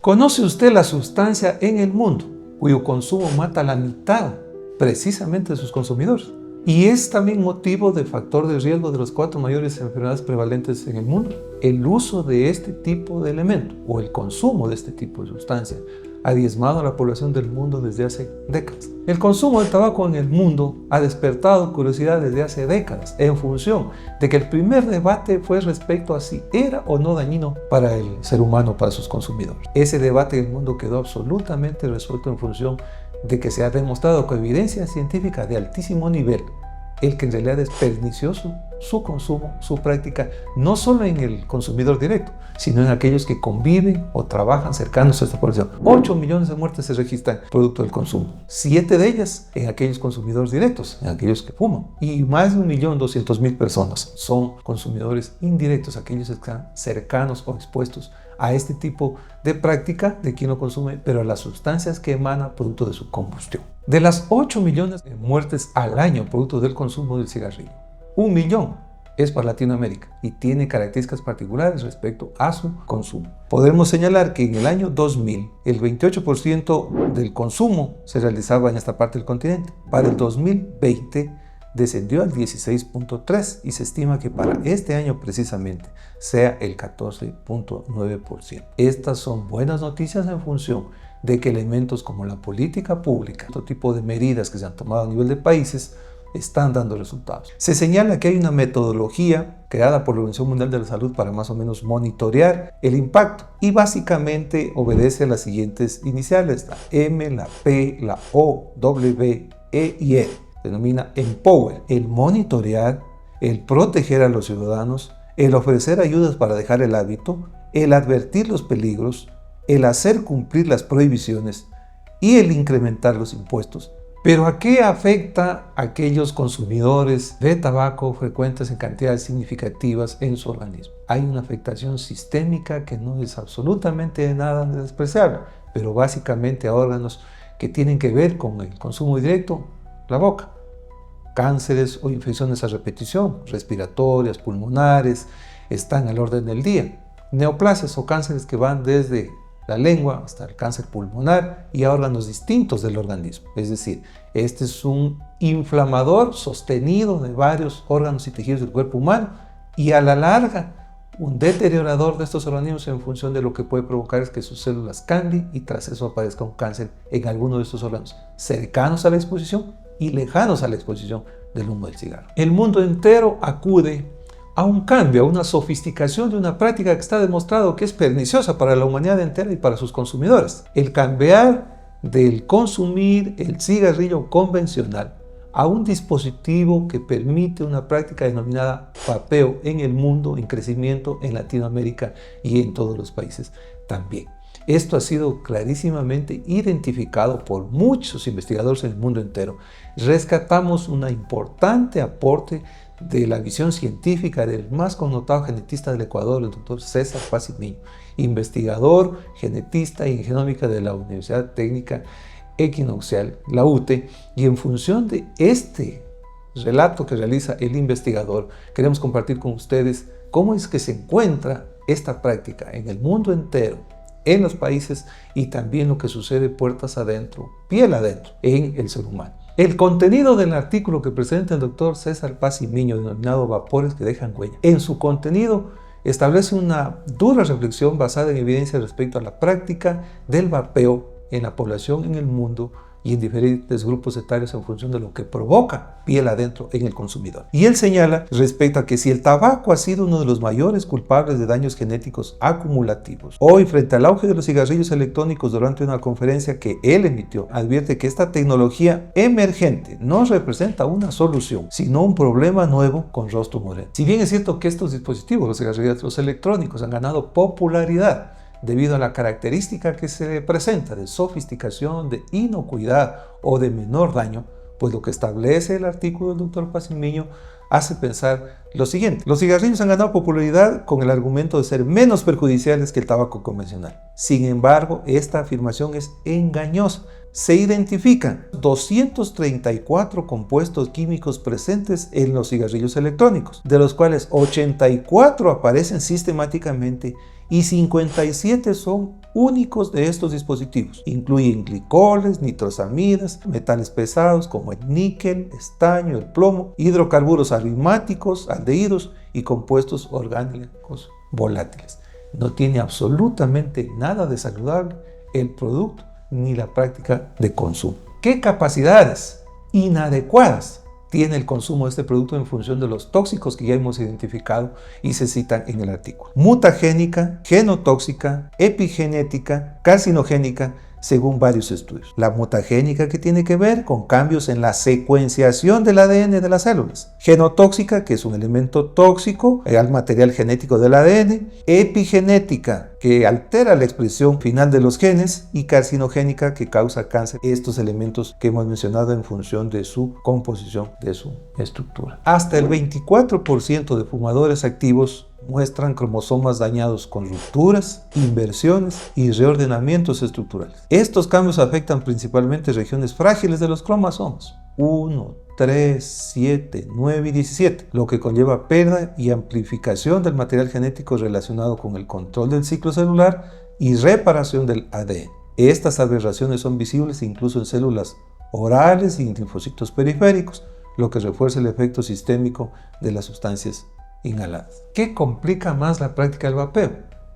¿Conoce usted la sustancia en el mundo cuyo consumo mata a la mitad precisamente de sus consumidores? Y es también motivo de factor de riesgo de las 4 mayores enfermedades prevalentes en el mundo. El uso de este tipo de elemento o el consumo de este tipo de sustancia ha diezmado a la población del mundo desde hace décadas. El consumo de tabaco en el mundo ha despertado curiosidad desde hace décadas en función de que el primer debate fue respecto a si era o no dañino para el ser humano, para sus consumidores. Ese debate en el mundo quedó absolutamente resuelto en función de que se ha demostrado con evidencia científica de altísimo nivel el que en realidad es pernicioso su consumo, su práctica, no solo en el consumidor directo, sino en aquellos que conviven o trabajan cercanos a esta población. 8 millones de muertes se registran producto del consumo, 7 de ellas en aquellos consumidores directos, en aquellos que fuman, y más de 1.200.000 personas son consumidores indirectos, aquellos que están cercanos o expuestos a este tipo de práctica de quien lo consume, pero a las sustancias que emanan producto de su combustión. De las 8 millones de muertes al año producto del consumo del cigarrillo, 1 millón es para Latinoamérica y tiene características particulares respecto a su consumo. Podemos señalar que en el año 2000 el 28% del consumo se realizaba en esta parte del continente. Para el 2020 descendió al 16.3% y se estima que para este año precisamente sea el 14.9%. Estas son buenas noticias en función de que elementos como la política pública, otro tipo de medidas que se han tomado a nivel de países, están dando resultados. Se señala que hay una metodología creada por la Organización Mundial de la Salud para más o menos monitorear el impacto y básicamente obedece a las siguientes iniciales, la M, la P, la O, W, E y E. Denomina Empower, el monitorear, el proteger a los ciudadanos, el ofrecer ayudas para dejar el hábito, el advertir los peligros, el hacer cumplir las prohibiciones y el incrementar los impuestos. Pero ¿a qué afecta a aquellos consumidores de tabaco frecuentes en cantidades significativas en su organismo? Hay una afectación sistémica que no es absolutamente nada despreciable, pero básicamente a órganos que tienen que ver con el consumo directo, la boca. Cánceres o infecciones a repetición, respiratorias, pulmonares, están al orden del día. Neoplasias o cánceres que van desde la lengua hasta el cáncer pulmonar y a órganos distintos del organismo. Es decir, este es un inflamador sostenido de varios órganos y tejidos del cuerpo humano y a la larga un deteriorador de estos organismos en función de lo que puede provocar es que sus células cambien y tras eso aparezca un cáncer en alguno de estos órganos cercanos a la exposición y lejanos a la exposición del humo del cigarro. El mundo entero acude a un cambio, a una sofisticación de una práctica que está demostrado que es perniciosa para la humanidad entera y para sus consumidores. El cambiar del consumir el cigarrillo convencional a un dispositivo que permite una práctica denominada vapeo en el mundo, en crecimiento en Latinoamérica y en todos los países también. Esto ha sido clarísimamente identificado por muchos investigadores en el mundo entero. Rescatamos un importante aporte de la visión científica del más connotado genetista del Ecuador, el doctor César Paz y Miño, investigador, genetista y en genómica de la Universidad Técnica Equinoccial, la UTE, y en función de este relato que realiza el investigador, queremos compartir con ustedes cómo es que se encuentra esta práctica en el mundo entero, en los países y también lo que sucede puertas adentro, piel adentro, en el ser humano. El contenido del artículo que presenta el doctor César Paz y Miño, denominado Vapores que dejan huella, en su contenido establece una dura reflexión basada en evidencia respecto a la práctica del vapeo en la población en el mundo y en diferentes grupos etarios en función de lo que provoca piel adentro en el consumidor. Y él señala respecto a que si el tabaco ha sido uno de los mayores culpables de daños genéticos acumulativos, hoy frente al auge de los cigarrillos electrónicos durante una conferencia que él emitió, advierte que esta tecnología emergente no representa una solución, sino un problema nuevo con rostro moreno. Si bien es cierto que estos dispositivos, los cigarrillos electrónicos, han ganado popularidad debido a la característica que se presenta de sofisticación, de inocuidad o de menor daño, pues lo que establece el artículo del doctor Paz y Miño hace pensar lo siguiente. Los cigarrillos han ganado popularidad con el argumento de ser menos perjudiciales que el tabaco convencional. Sin embargo, esta afirmación es engañosa. Se identifican 234 compuestos químicos presentes en los cigarrillos electrónicos, de los cuales 84 aparecen sistemáticamente y 57 son únicos de estos dispositivos. Incluyen glicoles, nitrosamidas, metales pesados como el níquel, estaño, el plomo, hidrocarburos aromáticos, aldehídos y compuestos orgánicos volátiles. No tiene absolutamente nada de saludable el producto ni la práctica de consumo. ¿Qué capacidades inadecuadas tiene el consumo de este producto en función de los tóxicos que ya hemos identificado y se citan en el artículo? Mutagénica, genotóxica, epigenética, carcinogénica, según varios estudios. La mutagénica, que tiene que ver con cambios en la secuenciación del ADN de las células. Genotóxica, que es un elemento tóxico al material genético del ADN. Epigenética, que altera la expresión final de los genes. Y carcinogénica, que causa cáncer. Estos elementos que hemos mencionado en función de su composición, de su estructura. Hasta el 24% de fumadores activos muestran cromosomas dañados con rupturas, inversiones y reordenamientos estructurales. Estos cambios afectan principalmente regiones frágiles de los cromosomas 1, 3, 7, 9 y 17, lo que conlleva pérdida y amplificación del material genético relacionado con el control del ciclo celular y reparación del ADN. Estas aberraciones son visibles incluso en células orales y en linfocitos periféricos, lo que refuerza el efecto sistémico de las sustancias inhaladas. ¿Qué complica más la práctica del vapeo?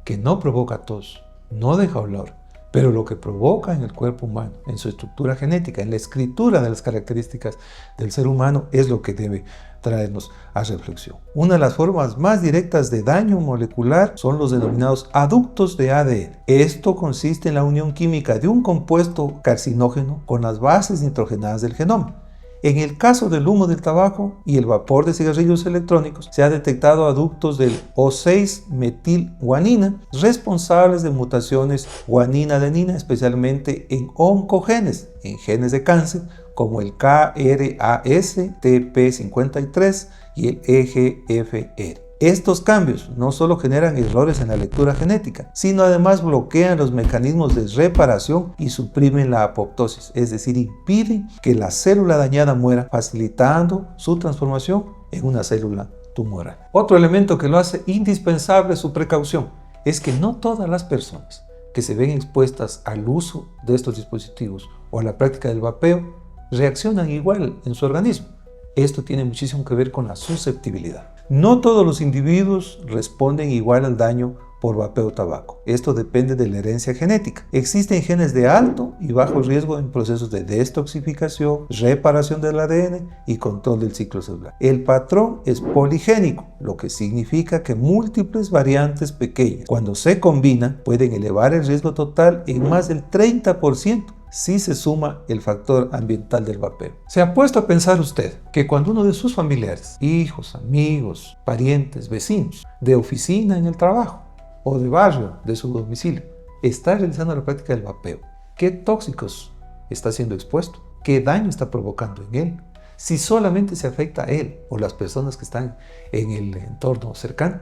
Que no provoca tos, no deja olor, pero lo que provoca en el cuerpo humano, en su estructura genética, en la escritura de las características del ser humano, es lo que debe traernos a reflexión. Una de las formas más directas de daño molecular son los denominados aductos de ADN. Esto consiste en la unión química de un compuesto carcinógeno con las bases nitrogenadas del genoma. En el caso del humo del tabaco y el vapor de cigarrillos electrónicos, se ha detectado aductos del O6-metilguanina responsables de mutaciones guanina-adenina, especialmente en oncogenes, en genes de cáncer, como el KRAS-TP53 y el EGFR. Estos cambios no solo generan errores en la lectura genética, sino además bloquean los mecanismos de reparación y suprimen la apoptosis, es decir, impiden que la célula dañada muera, facilitando su transformación en una célula tumoral. Otro elemento que lo hace indispensable su precaución es que no todas las personas que se ven expuestas al uso de estos dispositivos o a la práctica del vapeo reaccionan igual en su organismo. Esto tiene muchísimo que ver con la susceptibilidad. No todos los individuos responden igual al daño por vapeo tabaco. Esto depende de la herencia genética. Existen genes de alto y bajo riesgo en procesos de detoxificación, reparación del ADN y control del ciclo celular. El patrón es poligénico, lo que significa que múltiples variantes pequeñas, cuando se combinan, pueden elevar el riesgo total en más del 30%. Si se suma el factor ambiental del vapeo. ¿Se ha puesto a pensar usted que cuando uno de sus familiares, hijos, amigos, parientes, vecinos, de oficina en el trabajo o de barrio de su domicilio, está realizando la práctica del vapeo, qué tóxicos está siendo expuesto, qué daño está provocando en él, si solamente se afecta a él o las personas que están en el entorno cercano?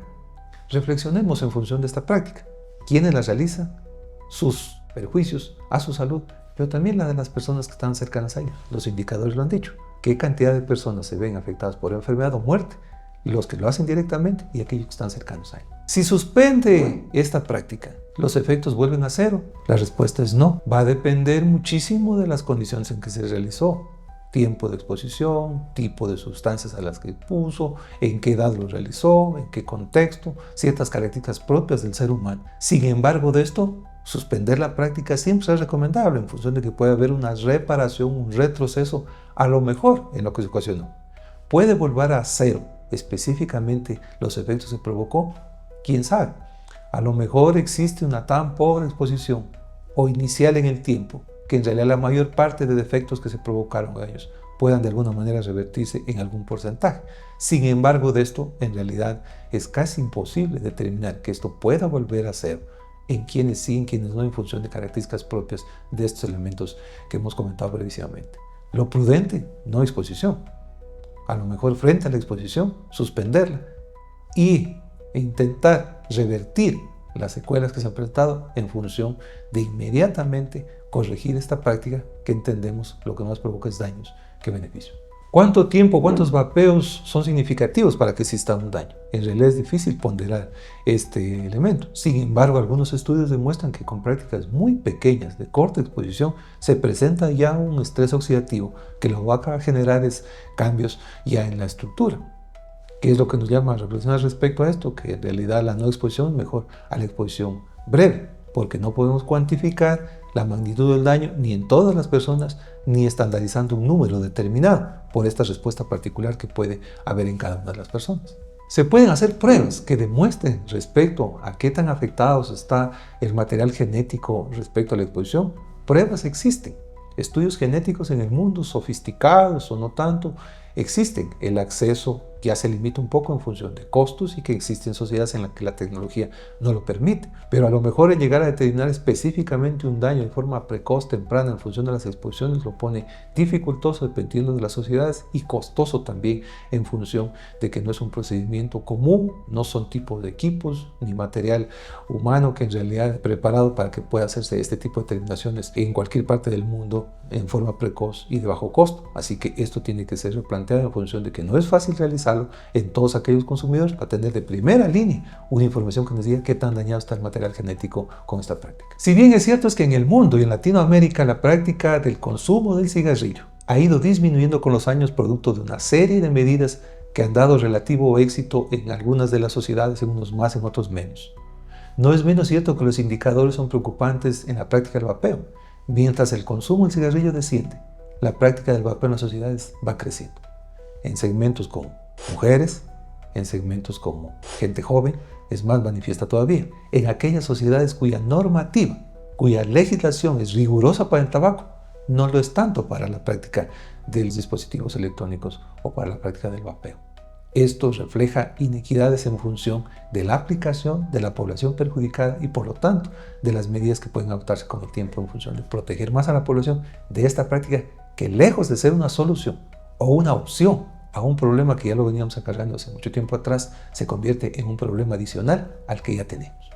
Reflexionemos en función de esta práctica. ¿Quiénes la realizan? Sus perjuicios a su salud, pero también la de las personas que están cercanas a ella. Los indicadores lo han dicho. ¿Qué cantidad de personas se ven afectadas por enfermedad o muerte? Los que lo hacen directamente y aquellos que están cercanos a ella. Si suspende esta práctica, ¿los efectos vuelven a cero? La respuesta es no. Va a depender muchísimo de las condiciones en que se realizó. Tiempo de exposición, tipo de sustancias a las que puso, en qué edad lo realizó, en qué contexto, ciertas características propias del ser humano. Sin embargo, de esto, suspender la práctica siempre es recomendable en función de que puede haber una reparación, un retroceso, a lo mejor en lo que se ocasionó. ¿Puede volver a cero específicamente los efectos que provocó? ¿Quién sabe? A lo mejor existe una tan pobre exposición o inicial en el tiempo que en realidad la mayor parte de defectos que se provocaron a ellos puedan de alguna manera revertirse en algún porcentaje. Sin embargo, de esto en realidad es casi imposible determinar que esto pueda volver a cero en quienes sí, en quienes no, en función de características propias de estos elementos que hemos comentado brevísimamente. Lo prudente, no exposición. A lo mejor frente a la exposición, suspenderla y intentar revertir las secuelas que se han presentado en función de inmediatamente corregir esta práctica que entendemos lo que más provoca es daños que beneficios. ¿Cuánto tiempo, cuántos vapeos son significativos para que exista un daño? En realidad es difícil ponderar este elemento. Sin embargo, algunos estudios demuestran que con prácticas muy pequeñas de corta exposición se presenta ya un estrés oxidativo que lo va a generar es cambios ya en la estructura. ¿Qué es lo que nos llama a reflexionar respecto a esto? Que en realidad la no exposición es mejor a la exposición breve, porque no podemos cuantificar la magnitud del daño ni en todas las personas, ni estandarizando un número determinado por esta respuesta particular que puede haber en cada una de las personas. Se pueden hacer pruebas que demuestren respecto a qué tan afectados está el material genético respecto a la exposición. Pruebas existen. Estudios genéticos en el mundo, sofisticados o no tanto, existen. El acceso ya se limita un poco en función de costos y que existen sociedades en las que la tecnología no lo permite. Pero a lo mejor el llegar a determinar específicamente un daño de forma precoz, temprana, en función de las exposiciones, lo pone dificultoso dependiendo de las sociedades y costoso también en función de que no es un procedimiento común, no son tipos de equipos ni material humano que en realidad es preparado para que pueda hacerse este tipo de determinaciones en cualquier parte del mundo en forma precoz y de bajo costo. Así que esto tiene que ser replanteado en función de que no es fácil realizarlo en todos aquellos consumidores para tener de primera línea una información que nos diga qué tan dañado está el material genético con esta práctica. Si bien es cierto es que en el mundo y en Latinoamérica la práctica del consumo del cigarrillo ha ido disminuyendo con los años producto de una serie de medidas que han dado relativo éxito en algunas de las sociedades, en unos más, en otros menos. No es menos cierto que los indicadores son preocupantes en la práctica del vapeo. Mientras el consumo del cigarrillo desciende, la práctica del vapeo en las sociedades va creciendo. En segmentos como mujeres, en segmentos como gente joven, es más manifiesta todavía. En aquellas sociedades cuya normativa, cuya legislación es rigurosa para el tabaco, no lo es tanto para la práctica de los dispositivos electrónicos o para la práctica del vapeo. Esto refleja inequidades en función de la aplicación de la población perjudicada y por lo tanto de las medidas que pueden adoptarse con el tiempo en función de proteger más a la población de esta práctica que lejos de ser una solución o una opción a un problema que ya lo veníamos acarreando hace mucho tiempo atrás, se convierte en un problema adicional al que ya tenemos.